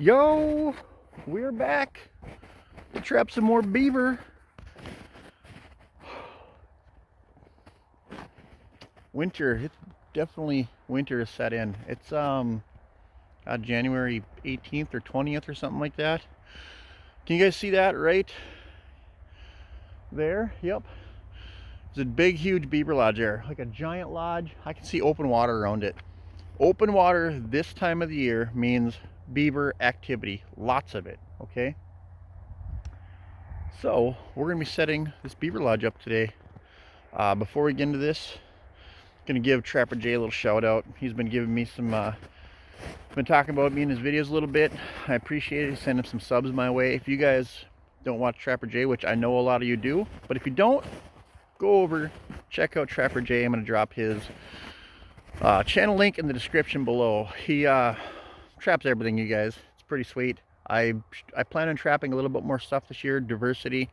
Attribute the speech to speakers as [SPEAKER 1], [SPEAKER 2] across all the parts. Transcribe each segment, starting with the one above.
[SPEAKER 1] Yo, we're back to trap some more beaver. Winter, it's definitely winter is set in. It's January 18th or 20th or something like that. Can you guys see that right there? Yep. There's a big, huge beaver lodge there, like a giant lodge. I can see open water around it. Open water this time of the year means beaver activity, lots of it, okay? So we're gonna be setting this beaver lodge up today. Before we get into this, I'm gonna give Trapper Jay a little shout out. He's been giving me some, been talking about me in his videos a little bit. I appreciate it. He's sending some subs my way. If you guys don't watch Trapper Jay, which I know a lot of you do, but if you don't, go over, check out Trapper Jay. I'm gonna drop his channel link in the description below. He traps everything, you guys. It's pretty sweet. I plan on trapping a little bit more stuff this year, diversity.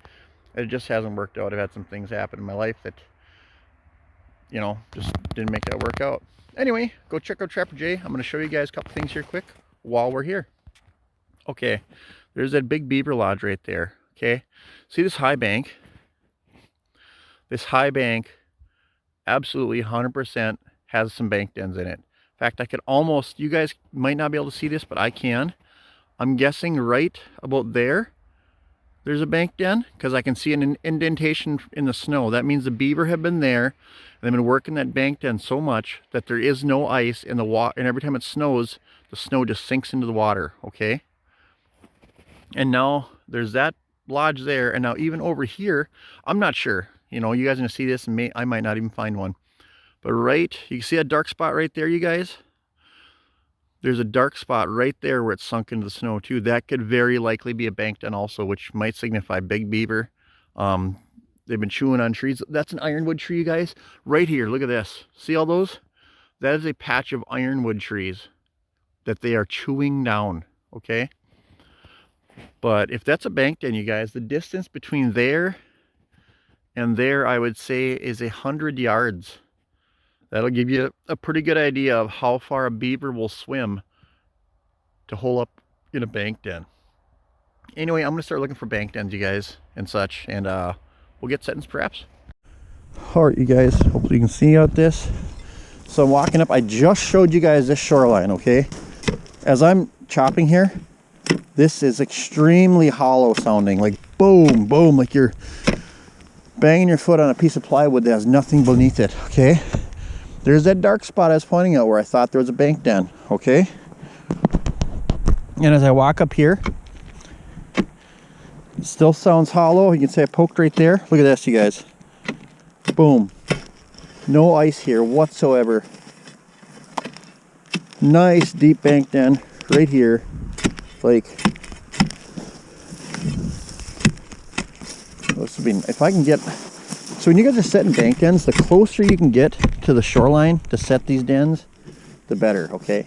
[SPEAKER 1] It just hasn't worked out. I've had some things happen in my life that, you know, just didn't make that work out. Anyway, go check out Trapper Jay. I'm going to show you guys a couple things here quick while we're here. Okay, there's that big beaver lodge right there. Okay, see this high bank? This high bank absolutely 100% has some bank dens in it. In fact, I could almost, you guys might not be able to see this, but I can. I'm guessing right about there's a bank den, because I can see an indentation in the snow. That means the beaver have been there, and they've been working that bank den so much that there is no ice in the water, and every time it snows, the snow just sinks into the water, okay? And now there's that lodge there, and now even over here, I'm not sure. You know, you guys are gonna see this, and I might not even find one. But right, you can see that dark spot right there, you guys? There's a dark spot right there where it's sunk into the snow too. That could very likely be a bank den also, which might signify big beaver. They've been chewing on trees. That's an ironwood tree, you guys. Right here, look at this. See all those? That is a patch of ironwood trees that they are chewing down, okay? But if that's a bank den, you guys, the distance between there and there, I would say, is 100 yards. That'll give you a pretty good idea of how far a beaver will swim to hole up in a bank den. Anyway, I'm gonna start looking for bank dens, you guys, and such, and we'll get set in traps. All right, you guys, hopefully you can see out this. So I'm walking up, I just showed you guys this shoreline, okay? As I'm chopping here, this is extremely hollow sounding, like boom, boom, like you're banging your foot on a piece of plywood that has nothing beneath it, okay? There's that dark spot I was pointing out where I thought there was a bank den, okay? And as I walk up here, it still sounds hollow. You can say I poked right there. Look at this, you guys. Boom. No ice here whatsoever. Nice deep bank den right here. Like, this would be, if I can get, so when you guys are setting bank dens, the closer you can get to the shoreline to set these dens, the better, okay?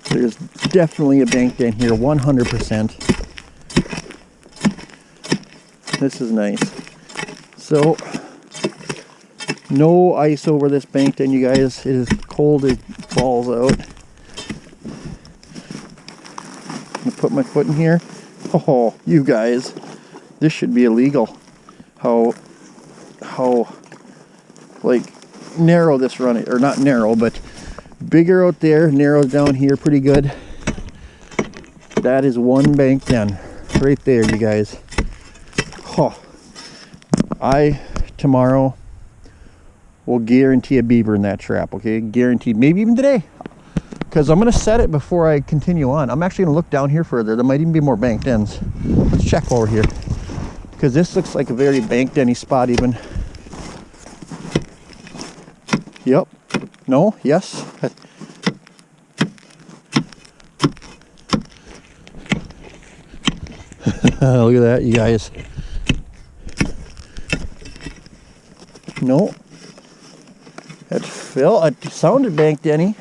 [SPEAKER 1] There's definitely a bank den here, 100%. This is nice. So, no ice over this bank den, you guys. It is cold as balls out. I'm gonna put my foot in here. Oh, you guys, this should be illegal. How like narrow this run is, or not narrow, but bigger out there, narrows down here pretty good. That is one bank den right there, you guys. Oh, tomorrow will guarantee a beaver in that trap, okay? Guaranteed, maybe even today. Because I'm going to set it before I continue on. I'm actually going to look down here further. There might even be more bank dens. Let's check over here. Because this looks like a very bank denny spot even. Yep. No? Yes? Look at that, you guys. No. It sounded bank denny.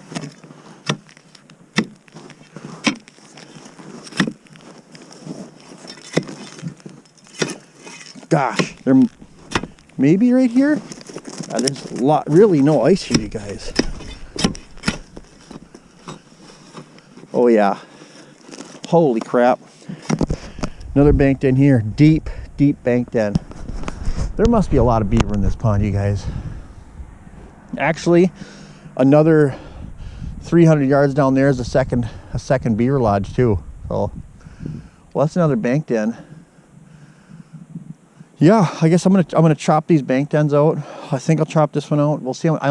[SPEAKER 1] Gosh, they're maybe right here. There's a lot, really no ice here, you guys. Oh yeah. Holy crap. Another bank den here. Deep, deep bank den. There must be a lot of beaver in this pond, you guys. Actually, another 300 yards down there is a second beaver lodge too. So, well, that's another bank den. Yeah, I guess I'm gonna chop these bank dens out. I think I'll chop this one out. We'll see. I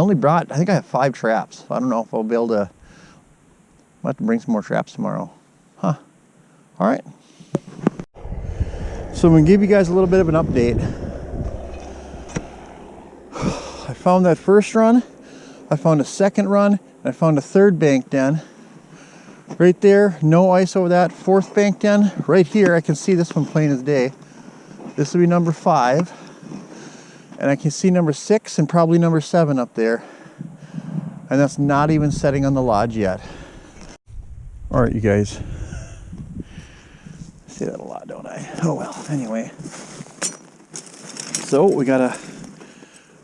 [SPEAKER 1] think I have 5 traps. I don't know if I'll be able to. I'll have to bring some more traps tomorrow. Huh. All right. So I'm gonna give you guys a little bit of an update. I found that first run. I found a second run. And I found a third bank den. Right there, no ice over that. Fourth bank den, right here. I can see this one plain as day. This will be number 5. And I can see number 6 and probably number 7 up there. And that's not even setting on the lodge yet. All right, you guys. I say that a lot, don't I? Oh well, anyway. So we got a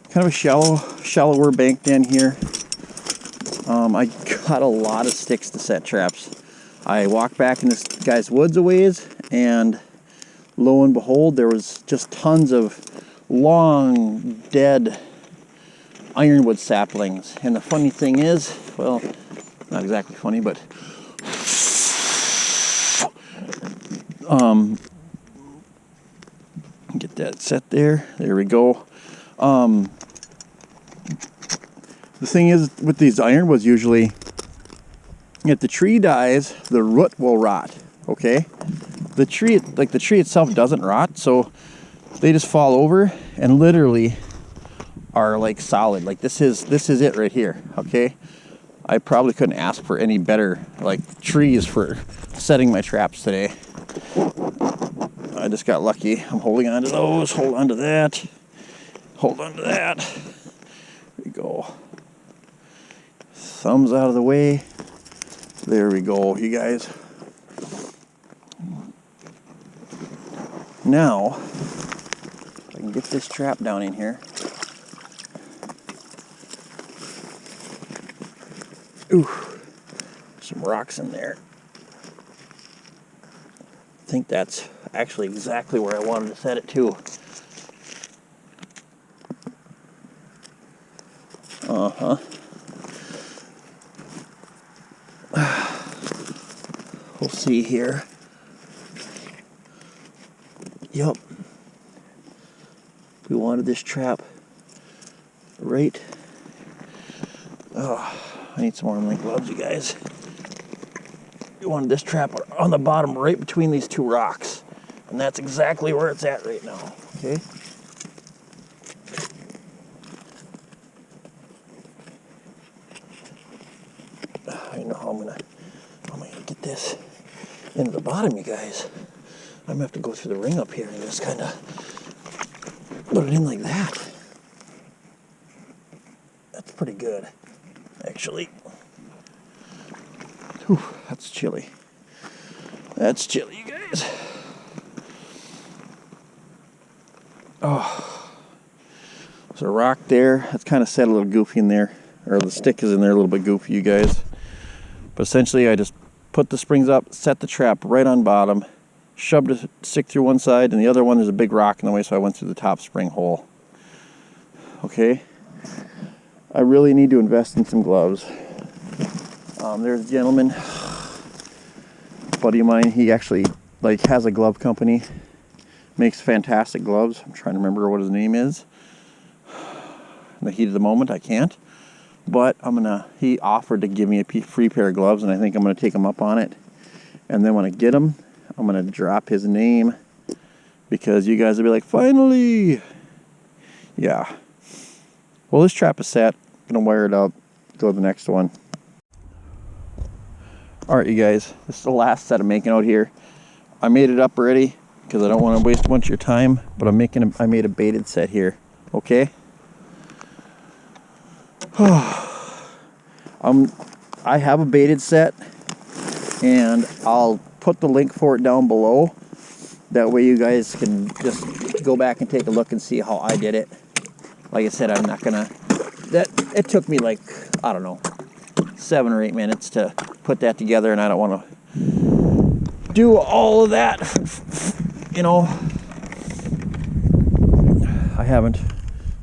[SPEAKER 1] kind of a shallower bank den here. I got a lot of sticks to set traps. I walked back in this guy's woods a ways, and lo and behold, there was just tons of long, dead ironwood saplings. And the funny thing is, well, not exactly funny, but get that set there. There we go. The thing is with these ironwoods, usually if the tree dies, the root will rot. Okay, the tree itself doesn't rot, so they just fall over and literally are like solid. Like this is it right here. Okay, I probably couldn't ask for any better like trees for setting my traps today. I just got lucky. I'm holding on to those. Hold on to that. Hold on to that. There we go. Thumbs out of the way. There we go, you guys. Now, if I can get this trap down in here. Ooh, some rocks in there. I think that's actually exactly where I wanted to set it too. Uh-huh. We'll see here. Yup. We wanted this trap right. Oh, I need some more link gloves, you guys. We wanted this trap on the bottom right between these 2 rocks. And that's exactly where it's at right now. Okay? I know how I'm gonna get this into the bottom, you guys. I'm gonna have to go through the ring up here and just kind of put it in like that. That's pretty good, actually. Whew, that's chilly. That's chilly, you guys. Oh, there's a rock there. That's kind of set a little goofy in there, or the stick is in there a little bit goofy, you guys. But essentially, I just put the springs up, set the trap right on bottom, shoved a stick through one side, and the other one there's a big rock in the way, so I went through the top spring hole. Okay, I really need to invest in some gloves. There's a gentleman, a buddy of mine. He actually has a glove company, makes fantastic gloves. I'm trying to remember what his name is. In the heat of the moment, I can't. But he offered to give me a free pair of gloves, and I think I'm gonna take him up on it. And then when I get them, I'm gonna drop his name, because you guys will be like, finally. Yeah. Well, this trap is set. I'm gonna wire it up, go to the next one. All right, you guys, this is the last set I'm making out here. I made it up already because I don't want to waste a bunch of your time, but I made a baited set here. Okay. I have a baited set, and I'll put the link for it down below. That way you guys can just go back and take a look and see how I did it.
[SPEAKER 2] like I said, I'm not gonna, it took me like, I don't know, 7 or 8 minutes to put that together, and I don't want to do all of that, you know. I haven't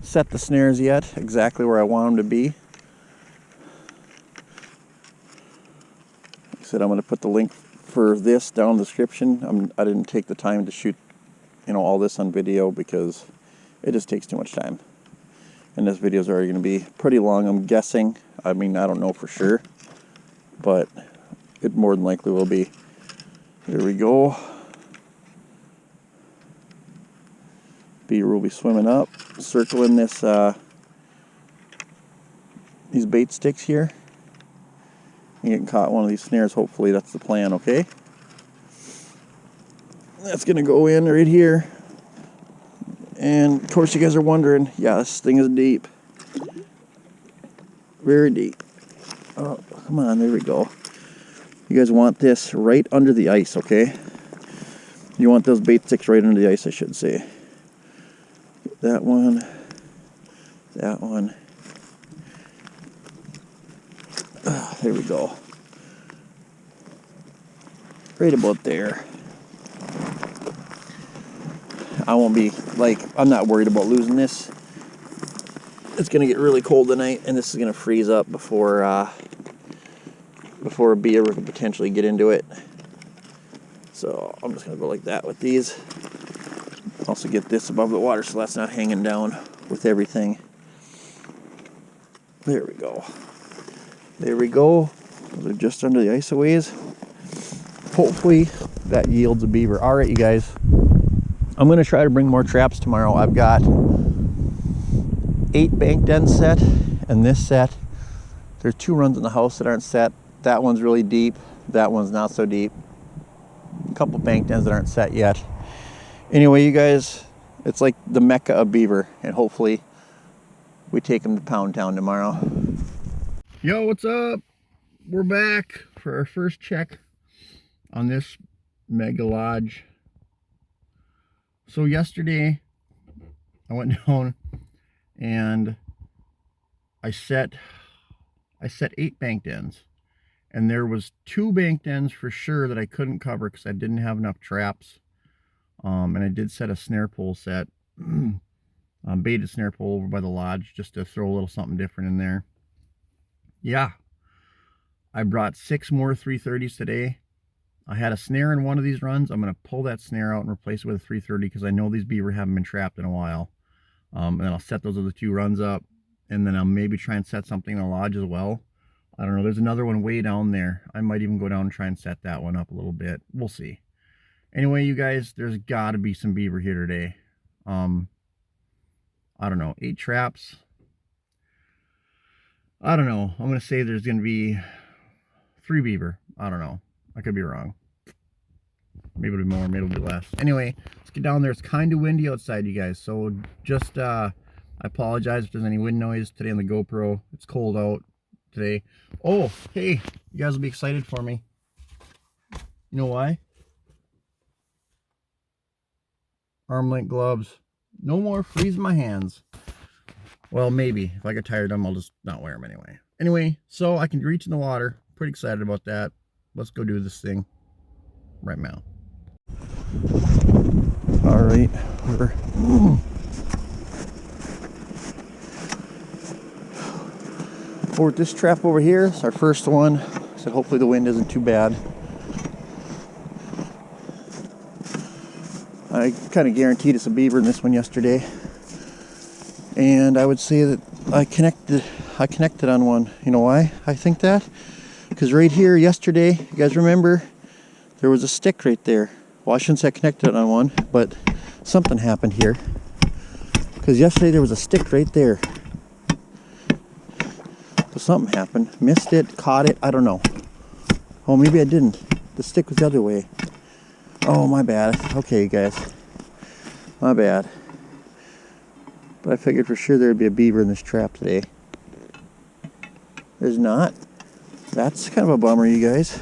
[SPEAKER 2] set the snares yet exactly where I want them to be. Like I said, I'm going to put the link for this down in the description. I didn't take the time to shoot, you know, all this on video because it just takes too much time. And this video is already going to be pretty long, I'm guessing. I mean, I don't know for sure, but it more than likely will be. There we go. Beaver will be swimming up, circling this these bait sticks here. And getting caught one of these snares, hopefully that's the plan, okay? That's gonna go in right here. And of course you guys are wondering, yeah, this thing is deep. Very deep. Oh, come on, there we go. You guys want this right under the ice, okay? You want those bait sticks right under the ice, I should say. That one. That one. There we go. Right about there. I won't be, like, I'm not worried about losing this. It's going to get really cold tonight, and this is going to freeze up before a beaver could potentially get into it. So I'm just going to go like that with these. Also get this above the water so that's not hanging down with everything. There we go. There we go. Those are just under the ice a ways. Hopefully that yields a beaver. All right, you guys. I'm going to try to bring more traps tomorrow. I've got 8 bank dens set, and this set, there's 2 runs in the house that aren't set. That one's really deep. That one's not so deep. A couple bank dens that aren't set yet. Anyway, you guys, it's like the mecca of beaver, and hopefully we take them to Pound Town tomorrow.
[SPEAKER 1] Yo, what's up? We're back for our first check on this mega lodge. So yesterday I went down and I set 8 bank dens, and there was 2 bank dens for sure that I couldn't cover because I didn't have enough traps. And I did set a snare pole set, baited snare pole over by the lodge just to throw a little something different in there. Yeah, I brought 6 more 330s today. I had a snare in one of these runs. I'm going to pull that snare out and replace it with a 330 because I know these beaver haven't been trapped in a while. And then I'll set those other 2 runs up, and then I'll maybe try and set something in the lodge as well. I don't know. There's another one way down there. I might even go down and try and set that one up a little bit. We'll see. Anyway, you guys, there's got to be some beaver here today. I don't know, 8 traps. I don't know. I'm going to say there's going to be 3 beaver. I don't know. I could be wrong. Maybe it'll be more, maybe it'll be less. Anyway, let's get down there. It's kind of windy outside, you guys. So just, I apologize if there's any wind noise today on the GoPro. It's cold out today. Oh, hey, you guys will be excited for me. You know why? Arm length gloves. No more freezing my hands. Well, maybe. If I get tired of them, I'll just not wear them anyway. Anyway, so I can reach in the water. Pretty excited about that. Let's go do this thing right now. All right. We're at this trap over here. It's our first one. So hopefully the wind isn't too bad. I kind of guaranteed it's a beaver in this one yesterday, and I would say that I connected on one. You know why I think that? Because right here yesterday, you guys remember, there was a stick right there. Well, I shouldn't say I connected on one, but something happened here. Because yesterday there was a stick right there. So something happened. Missed it, caught it, I don't know. Oh, maybe I didn't. The stick was the other way. Oh, my bad. Okay, you guys. My bad. But I figured for sure there'd be a beaver in this trap today. There's not. That's kind of a bummer, you guys.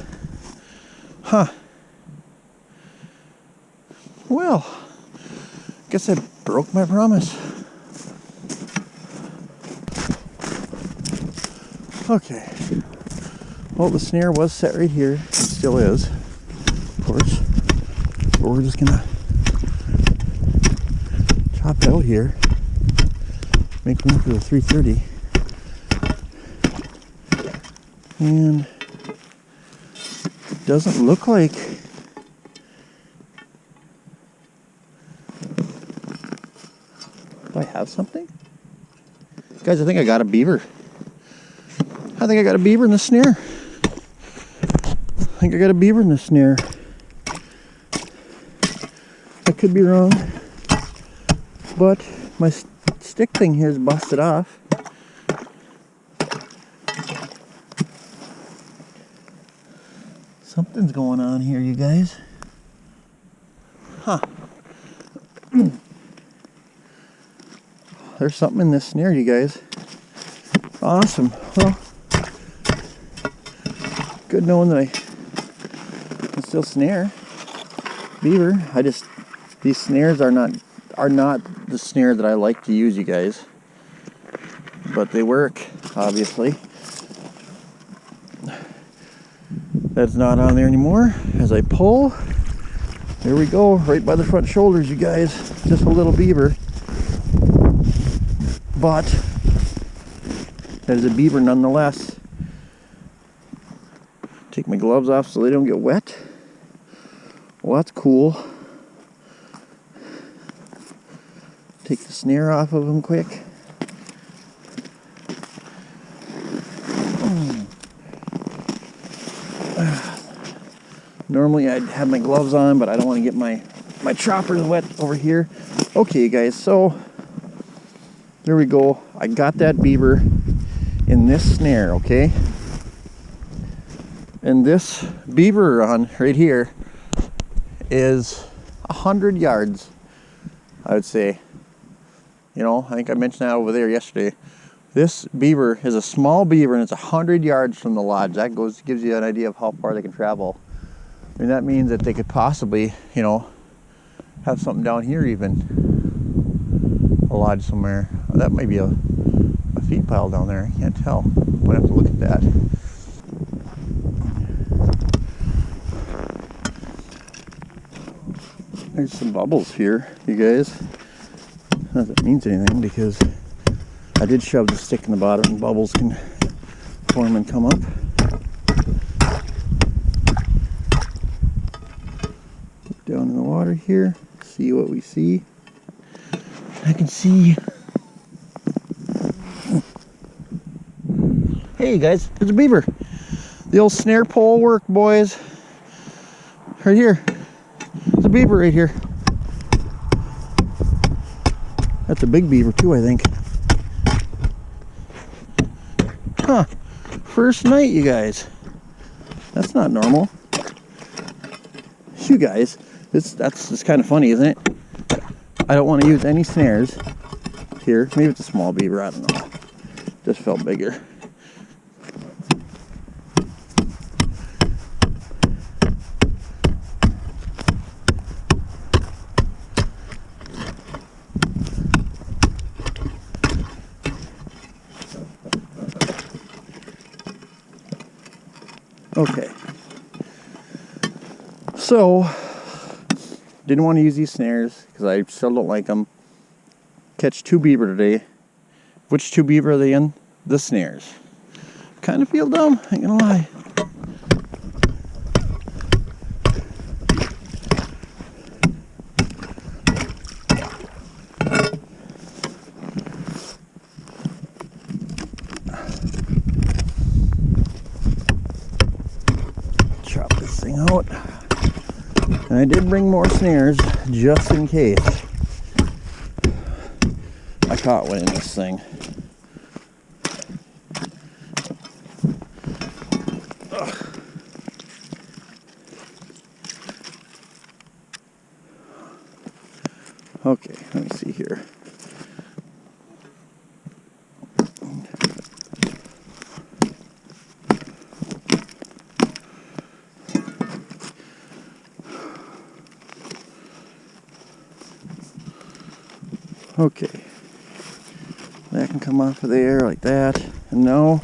[SPEAKER 1] Huh. Well, guess I broke my promise.
[SPEAKER 2] Okay. Well, the snare was set right here. It still is, of course. But we're just gonna chop it out here. Make room for the 330. And it doesn't look like do I have something? Guys, I think I got a beaver. I think I got a beaver in the snare. I think I got a beaver in the snare. I could be wrong. But my stick thing here is busted off. Something's going on here, you guys. Huh. There's something in this snare, you guys. Awesome. Well, good knowing that I can still snare. Beaver. These snares are not the snare that I like to use, you guys. But they work, obviously. That's not on there anymore. As I pull, there we go, right by the front shoulders, you guys. Just a little beaver. But that is a beaver nonetheless. Take my gloves off so they don't get wet. Well, that's cool. Take the snare off of them quick. Normally I'd have my gloves on, but I don't want to get my choppers wet over here. Okay, guys, so there we go. I got that beaver in this snare, okay? And this beaver run right here is 100 yards, I would say. You know, I think I mentioned that over there yesterday. This beaver is a small beaver and it's 100 yards from the lodge. That gives you an idea of how far they can travel. I mean, that means that they could possibly, you know, have something down here even. A lodge somewhere. Oh, that might be a feed pile down there. I can't tell. We'll have to look at that. There's some bubbles here, you guys. Not that it means anything because I did shove the stick in the bottom and bubbles can form and come up. Look down in the water here, see what we see. I can see. Hey guys, there's a beaver. The old snare pole work, boys. Right here. There's a beaver right here. That's a big beaver too, I think. Huh. First night, you guys. That's not normal. You guys, that's just kind of funny, isn't it? I don't want to use any snares here. Maybe it's a small beaver, I don't know. Just felt bigger. Okay, so didn't want to use these snares because I still don't like them. Catch two beaver today. Which two beaver are they in? The snares. Kind of feel dumb, ain't gonna lie. Out. And I did bring more snares just in case I caught one in this thing. Ugh. Okay, let me see here. Okay, that can come off of there like that. And now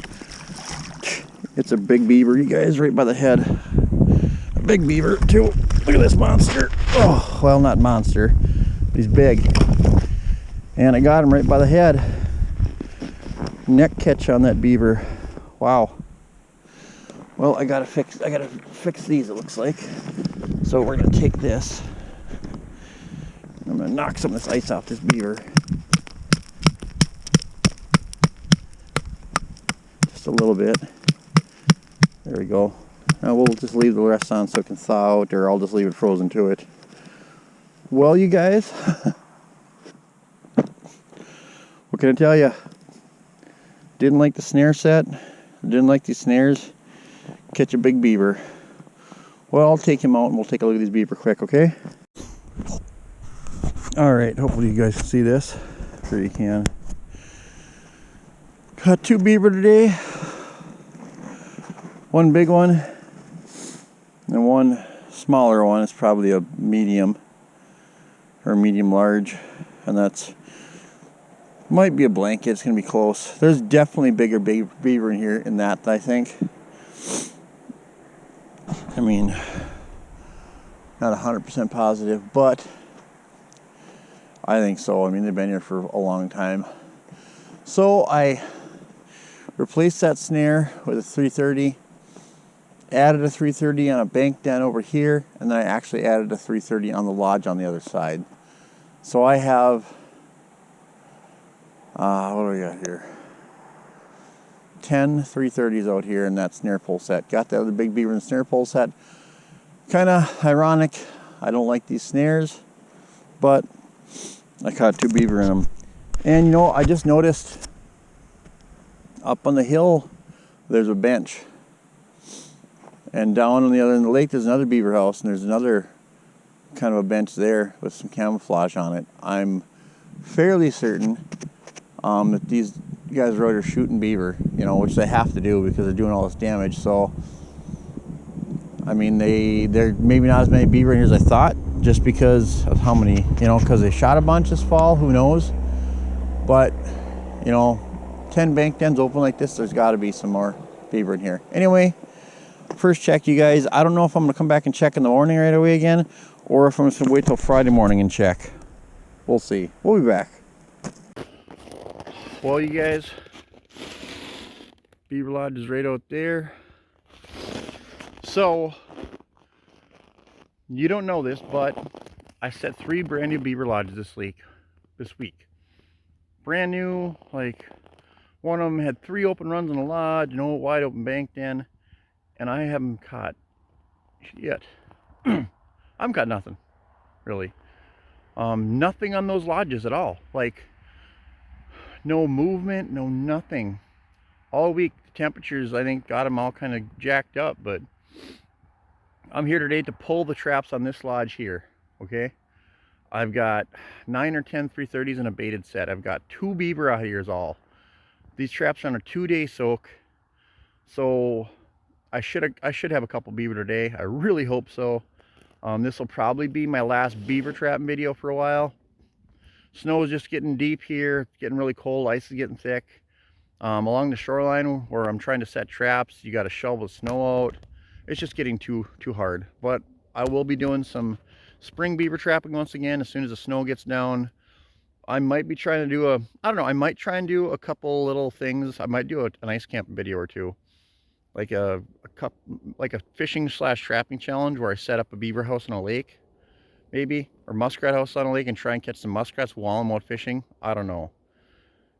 [SPEAKER 2] It's a big beaver, you guys, right by the head. A big beaver too. Look at this monster. Oh, well, not monster, but he's big. And I got him right by the head. Neck catch on that beaver. Wow. Well, I gotta fix these, it looks like. So we're gonna take this. I'm gonna knock some of this ice off this beaver. Just a little bit. There we go. Now we'll just leave the rest on so it can thaw out, or I'll just leave it frozen to it. Well, you guys, what can I tell you? Didn't like the snare set. Didn't like these snares. Catch a big beaver. Well, I'll take him out and we'll take a look at these beaver quick, okay? Alright, hopefully you guys can see this. Sure you can. Caught 2 beaver today. One big one and one smaller one. It's probably a medium or medium large, and that's might be a blanket. It's gonna be close. There's definitely bigger beaver in here in that, I think. I mean, not 100% positive, but I think so. I mean, they've been here for a long time. So I replaced that snare with a 330, added a 330 on a bank den over here, and then I actually added a 330 on the lodge on the other side. So I have, what do we got here? 10 330s out here in that snare pole set. Got the other big beaver in the snare pole set. Kind of ironic. I don't like these snares, but I caught 2 beaver in them. And you know, I just noticed up on the hill there's a bench, and down on the other end of the lake there's another beaver house, and there's another kind of a bench there with some camouflage on it. I'm fairly certain that these guys are out here shooting beaver, you know, which they have to do because they're doing all this damage. So I mean, they're maybe not as many beaver in here as I thought, just because of how many, you know, because they shot a bunch this fall, who knows. But you know, 10 bank dens open like this, there's got to be some more beaver in here. Anyway, first check, you guys. I don't know if I'm gonna come back and check in the morning right away again, or if I'm just gonna wait till Friday morning and check. We'll see. We'll be back.
[SPEAKER 1] Well, you guys, beaver lodge is right out there. So you don't know this, but I set 3 brand new beaver lodges this week. Brand new, like one of them had 3 open runs in the lodge, no wide open bank den, and I haven't caught shit. I haven't caught nothing, really. Nothing on those lodges at all. Like, no movement, no nothing. All week, the temperatures, I think, got them all kind of jacked up, but I'm here today to pull the traps on this lodge here, okay? I've got 9 or 10 330s in a baited set. I've got 2 beaver out here is all. These traps are on a 2-day soak, so I should have a couple beaver today. I really hope so. This will probably be my last beaver trap video for a while. Snow is just getting deep here. It's getting really cold. Ice is getting thick. Along the shoreline where I'm trying to set traps, you got to shovel the snow out. It's just getting too hard. But I will be doing some spring beaver trapping once again as soon as the snow gets down. I might be trying to do I might try and do a couple little things. I might do an ice camp video or two. Like a fishing / trapping challenge where I set up a beaver house on a lake, maybe, or muskrat house on a lake and try and catch some muskrats while I'm out fishing. I don't know.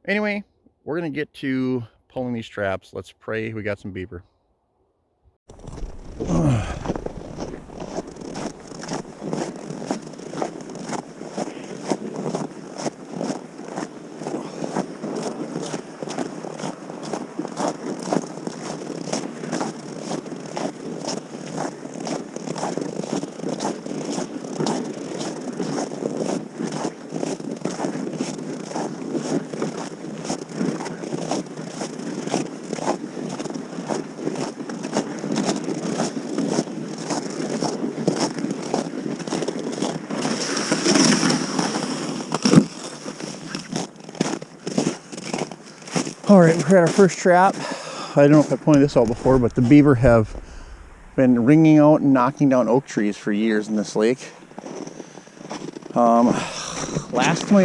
[SPEAKER 1] Anyway, we're gonna get to pulling these traps. Let's pray we got some beaver.
[SPEAKER 2] All right, we're at our first trap. I don't know if I pointed this out before, but the beaver have been ringing out and knocking down oak trees for years in this lake. Last time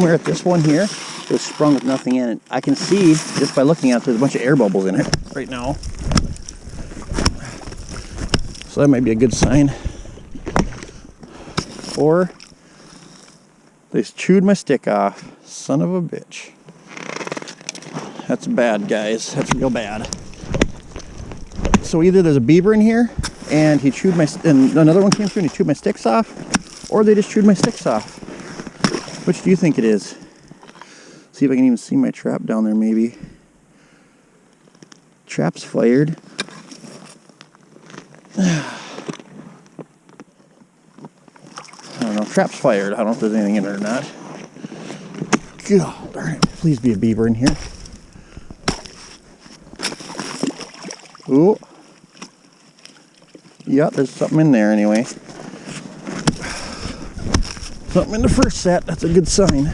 [SPEAKER 2] we were at this one here, it was sprung with nothing in it. I can see just by looking at it, there's a bunch of air bubbles in it right now. So that might be a good sign. Or they chewed my stick off. Son of a bitch. That's bad, guys. That's real bad. So either there's a beaver in here and he chewed my, and another one came through and he chewed my sticks off, or they just chewed my sticks off. Which do you think it is? See if I can even see my trap down there, maybe. Trap's fired. I don't know. Trap's fired. I don't know if there's anything in it or not. God darn it. Please be a beaver in here. Ooh. Yeah, there's something in there anyway. Something in the first set. That's a good sign.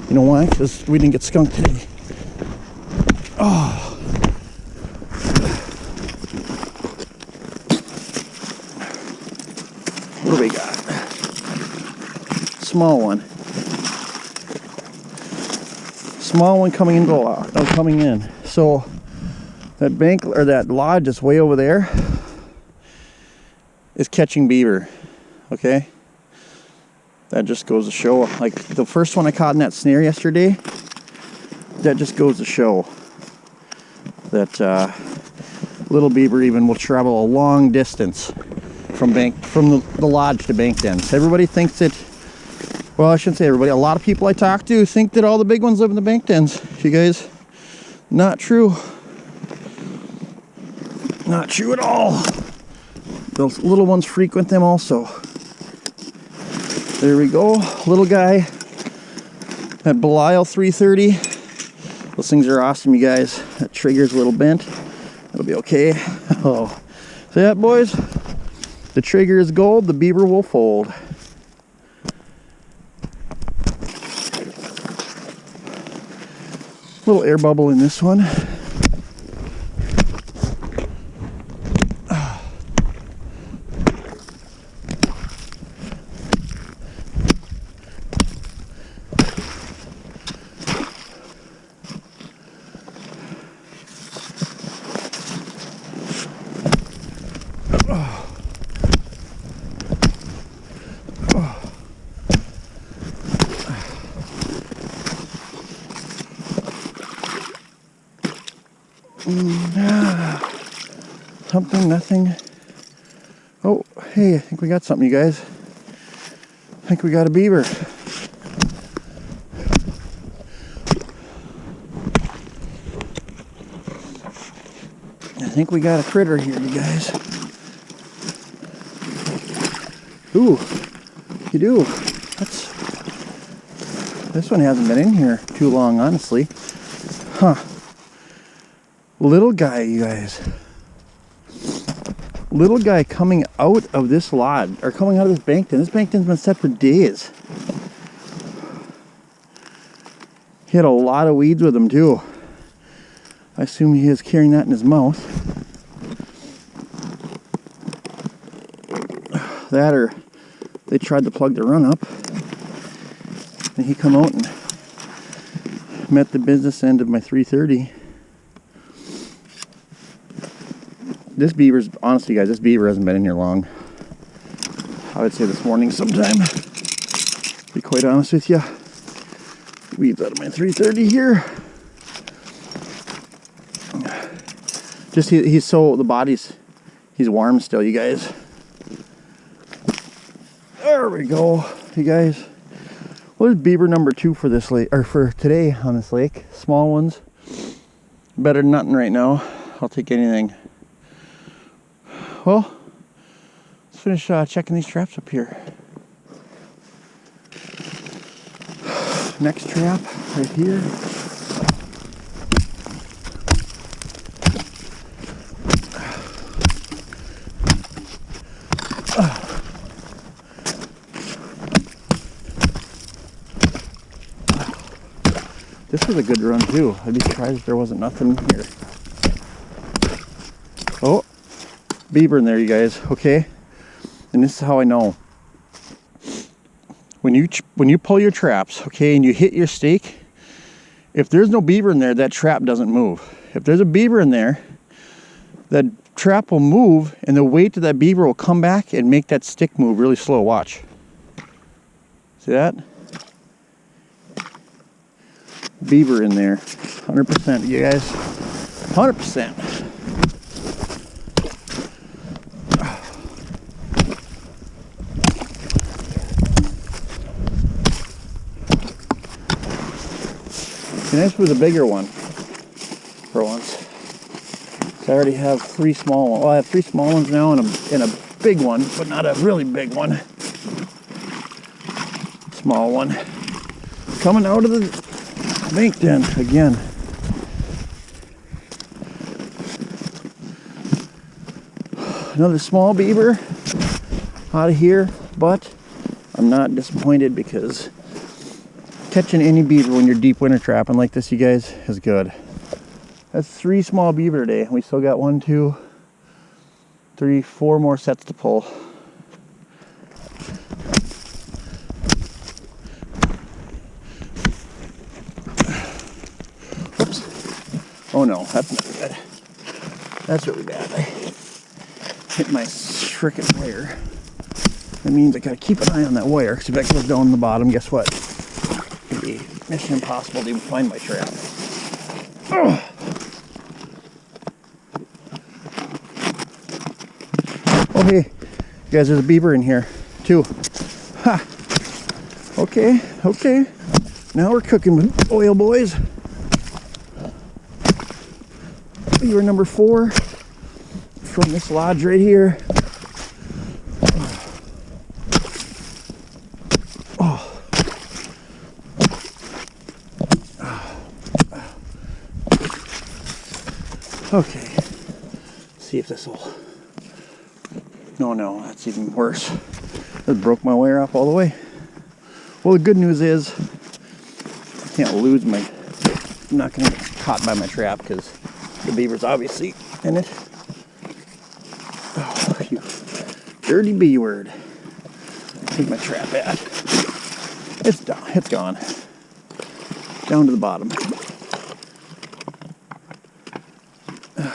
[SPEAKER 2] You know why? Because we didn't get skunked today. Oh. What do we got? Small one. Small one coming in. Coming in. So that bank or that lodge that's way over there is catching beaver. Okay. That just goes to show. Like the first one I caught in that snare yesterday. That just goes to show that little beaver even will travel a long distance from the lodge to bank dens. Everybody thinks that, well, I shouldn't say everybody, a lot of people I talk to think that all the big ones live in the bank dens. You guys, not true. Not true at all. Those little ones frequent them also. There we go, little guy at Belial 330. Those things are awesome, you guys. That trigger's a little bent. It'll be okay. Oh, see that, boys? The trigger is gold, the beaver will fold. Little air bubble in this one. Something, nothing. Oh, hey, I think we got something, you guys. I think we got a beaver. I think we got a critter here, you guys. Ooh, you do. This one hasn't been in here too long, honestly. Huh. Little guy, you guys. Little guy coming out of this lodge, or coming out of this bank den. This bank den's been set for days. He had a lot of weeds with him too. I assume he is carrying that in his mouth. That, or they tried to plug the run up. And he come out and met the business end of my 330. This beaver's, honestly guys, this beaver hasn't been in here long. I would say this morning sometime. To be quite honest with you. Weeds out of my 330 here. Just he's so, the body's, he's warm still, you guys. There we go, you guys. What is beaver number 2 for this lake, or for today on this lake? Small ones. Better than nothing right now. I'll take anything. Well, let's finish checking these traps up here. Next trap right here. This was a good run too. I'd be surprised if there wasn't nothing here. Oh, beaver in there, you guys. Okay, and this is how I know. When you pull your traps, okay, and you hit your stake, if there's no beaver in there, that trap doesn't move. If there's a beaver in there, that trap will move, and the weight of that beaver will come back and make that stick move really slow. Watch. See that? Beaver in there, 100%, you guys, 100%. And this was a bigger one for once. So I already have 3 small ones. Well, I have 3 small ones now and a big one, but not a really big one. Small one. Coming out of the mink den again. Another small beaver out of here, but I'm not disappointed because catching any beaver when you're deep winter trapping like this, you guys, is good. That's 3 small beaver today. We still got 1, 2, 3, 4 more sets to pull. Oops. Oh no, that's not good. That's really bad. I hit my frickin' wire. That means I gotta keep an eye on that wire, because if that goes down the bottom, guess what? It'd be mission impossible to even find my trap. Ugh. Oh hey, you guys, there's a beaver in here too. Ha! Okay, okay. Now we're cooking with oil, boys. Beaver number 4 from this lodge right here. Oh. Okay. Let's see if this will. No, that's even worse. That broke my wire off all the way. Well, the good news is I can't lose my. I'm not going to get caught by my trap because the beaver's obviously in it. Oh, you dirty B word. Where's my trap at? It's done. It's gone. Down to the bottom.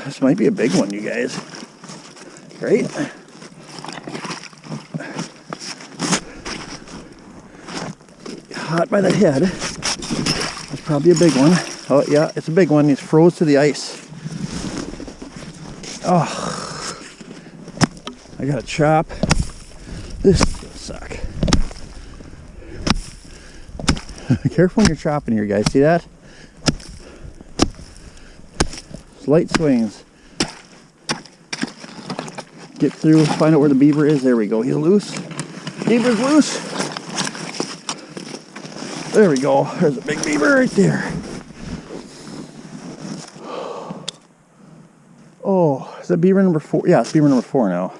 [SPEAKER 2] This might be a big one, you guys. Right? Hot by the head. It's probably a big one. Oh yeah, it's a big one. He's froze to the ice. Oh, I gotta chop. This is gonna suck. Careful when you're chopping here, guys. See that? Slight swings. Get through, find out where the beaver is. There we go. He's loose. Beaver's loose. There we go. There's a big beaver right there. Oh, is that beaver number 4? Yeah, it's beaver number 4 now.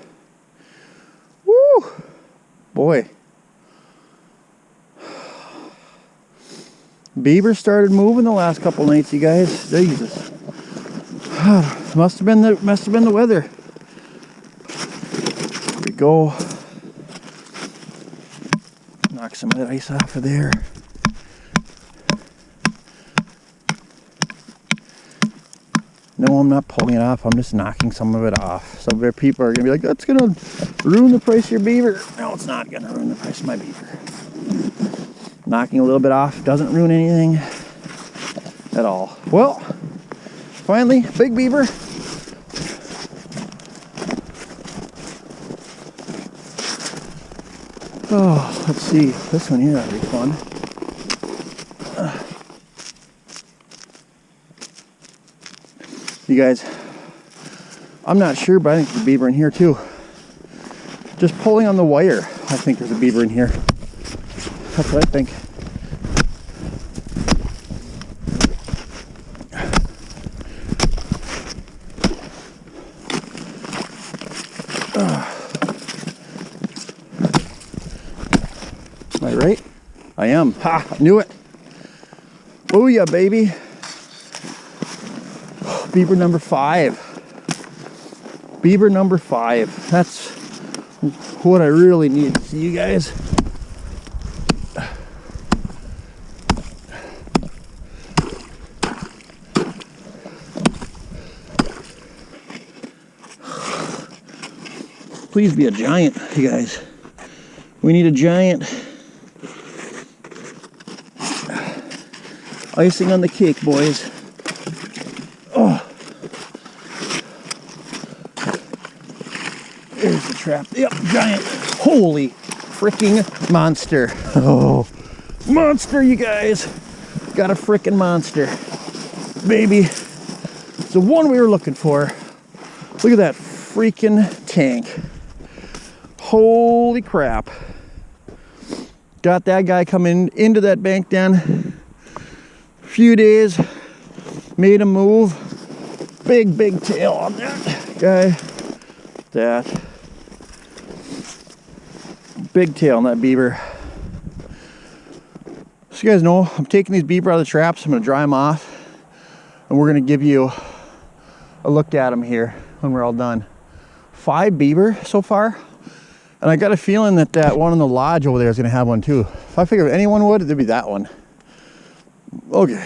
[SPEAKER 2] Woo! Boy. Beaver started moving the last couple nights, you guys. Jesus. Must have been the weather. There we go. Knock some of that ice off of there. No, I'm not pulling it off. I'm just knocking some of it off. Some of our people are going to be like, that's going to ruin the price of your beaver. No, it's not going to ruin the price of my beaver. Knocking a little bit off doesn't ruin anything at all. Well, finally, big beaver. Oh, let's see. This one here ought to be fun. You guys, I'm not sure, but I think there's a beaver in here too. Just pulling on the wire, I think there's a beaver in here. That's what I think. Am I right? I am. Ha! I knew it. Booyah, baby. Beaver number 5. Beaver number 5. That's what I really need to see, you guys. Please be a giant, you guys. We need a giant. Icing on the cake, boys. Oh. There's the trap. Yep, giant. Holy freaking monster. Oh, monster, you guys. Got a freaking monster. Baby. It's the one we were looking for. Look at that freaking tank. Holy crap. Got that guy coming into that bank den. Few days. Made him move. Big tail on that guy. That. Big tail on that beaver. So you guys know, I'm taking these beaver out of the traps. I'm going to dry them off. And we're going to give you a look at them here when we're all done. 5 beaver so far. And I got a feeling that that one in the lodge over there is going to have one too. If I figure anyone would, it'd be that one. Okay.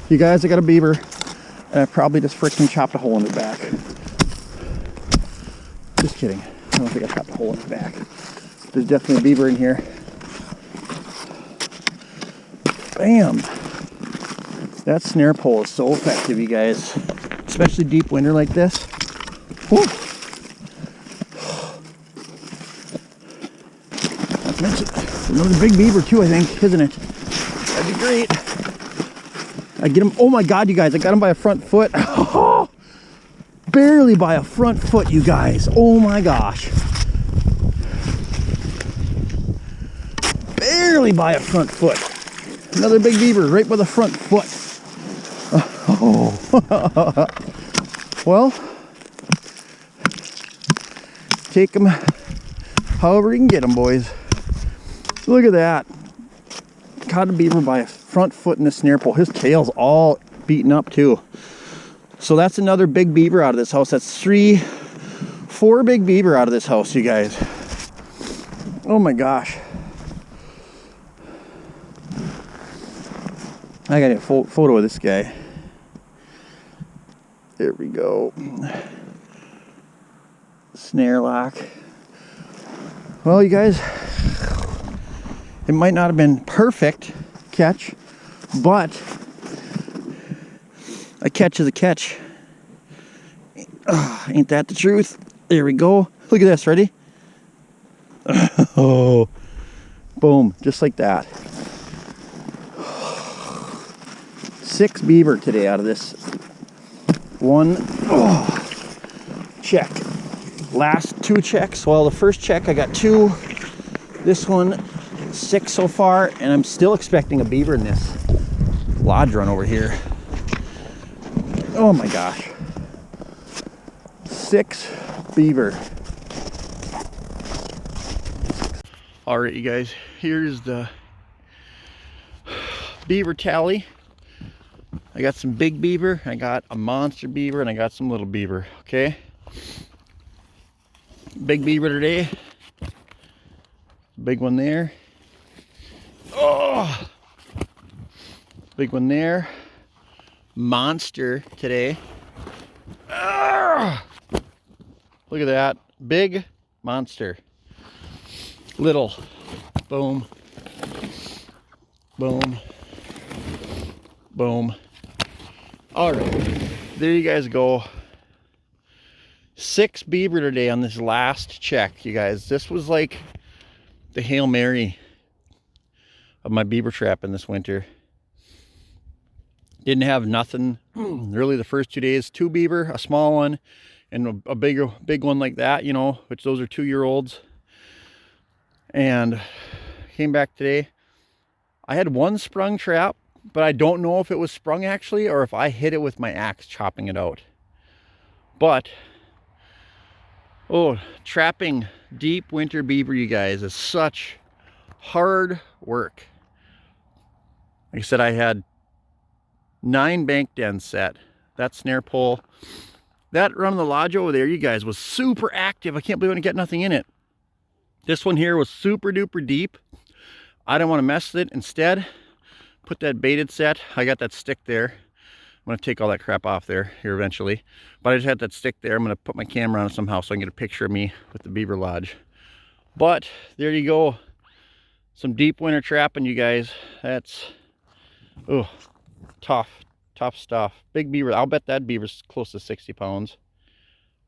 [SPEAKER 2] You guys, I got a beaver, and I probably just freaking chopped a hole in his back. Just kidding. I don't think I chopped a hole in his back. There's definitely a beaver in here. Bam! That snare pole is so effective, you guys. Especially deep winter like this. Woo. Not to mention, another big beaver too, I think, isn't it? That'd be great. I get him. Oh my God, you guys! I got him by a front foot. Barely by a front foot, you guys. Oh my gosh! Barely by a front foot. Another big beaver right by the front foot. Oh. Well, take them however you can get them, boys. Look at that. Caught a beaver by a front foot in the snare pole. His tail's all beaten up too. So that's another big beaver out of this house. That's 4 big beaver out of this house, you guys. Oh my gosh. I got a photo of this guy. There we go. Snare lock. Well, you guys, it might not have been perfect catch, but a catch is a catch. Ain't that the truth? There we go. Look at this. Ready? Oh, boom, just like that. 6 beaver today out of this one. Oh, check. Last 2 checks. Well, the first check I got 2. This one 6 so far, and I'm still expecting a beaver in this lodge run over here. Oh my gosh. 6 beaver. All right, you guys, here's the beaver tally. I got some big beaver, I got a monster beaver, and I got some little beaver, okay? Big beaver today. Big one there. Oh! Big one there. Monster today. Ah! Look at that. Big monster. Little. Boom. Boom. Boom. All right, there you guys go. 6 beaver today on this last check, you guys. This was like the Hail Mary of my beaver trapping this winter. Didn't have nothing really the first 2 days. 2 beaver, a small one, and a big one like that, you know, which those are 2-year-olds. And came back today. I had 1 sprung trap, but I don't know if it was sprung actually or if I hit it with my axe chopping it out. But, oh, trapping deep winter beaver, you guys, is such
[SPEAKER 1] hard work. Like I said, I had 9 bank dens set. That snare pole, that run of the lodge over there, you guys, was super active. I can't believe I didn't get nothing in it. This one here was super duper deep. I didn't want to mess with it. Instead, put that baited set. I got that stick there. I'm going to take all that crap off there here eventually. But I just had that stick there. I'm going to put my camera on it somehow so I can get a picture of me with the Beaver Lodge. But there you go. Some deep winter trapping, you guys. That's, oh, tough stuff. Big beaver. I'll bet that beaver's close to 60 pounds.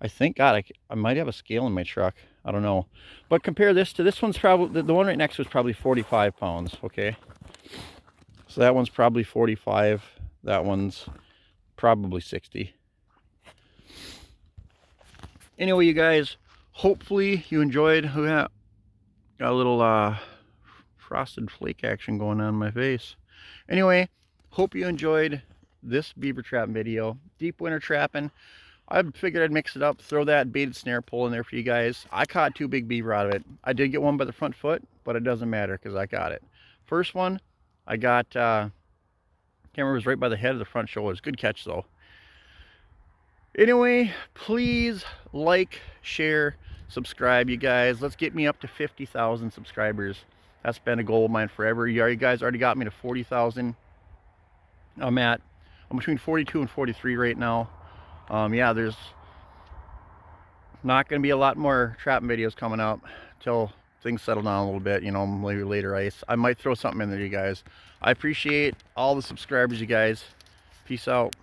[SPEAKER 1] I think, God, I might have a scale in my truck. I don't know. But compare this to, this one's probably, the one right next to is probably 45 pounds, okay? So that one's probably 45. That one's probably 60. Anyway, you guys, hopefully you enjoyed. We got a little frosted flake action going on in my face. Anyway, hope you enjoyed this beaver trap video. Deep winter trapping. I figured I'd mix it up, throw that baited snare pole in there for you guys. I caught 2 big beaver out of it. I did get one by the front foot, but it doesn't matter because I got it. First one, I got, camera was right by the head of the front shoulders. Good catch though. Anyway, please like, share, subscribe, you guys. Let's get me up to 50,000 subscribers. That's been a goal of mine forever. You guys already got me to 40,000. I'm between 42 and 43 right now. Yeah, there's not going to be a lot more trapping videos coming up until things settle down a little bit, you know, maybe later ice. I might throw something in there, you guys. I appreciate all the subscribers, you guys. Peace out.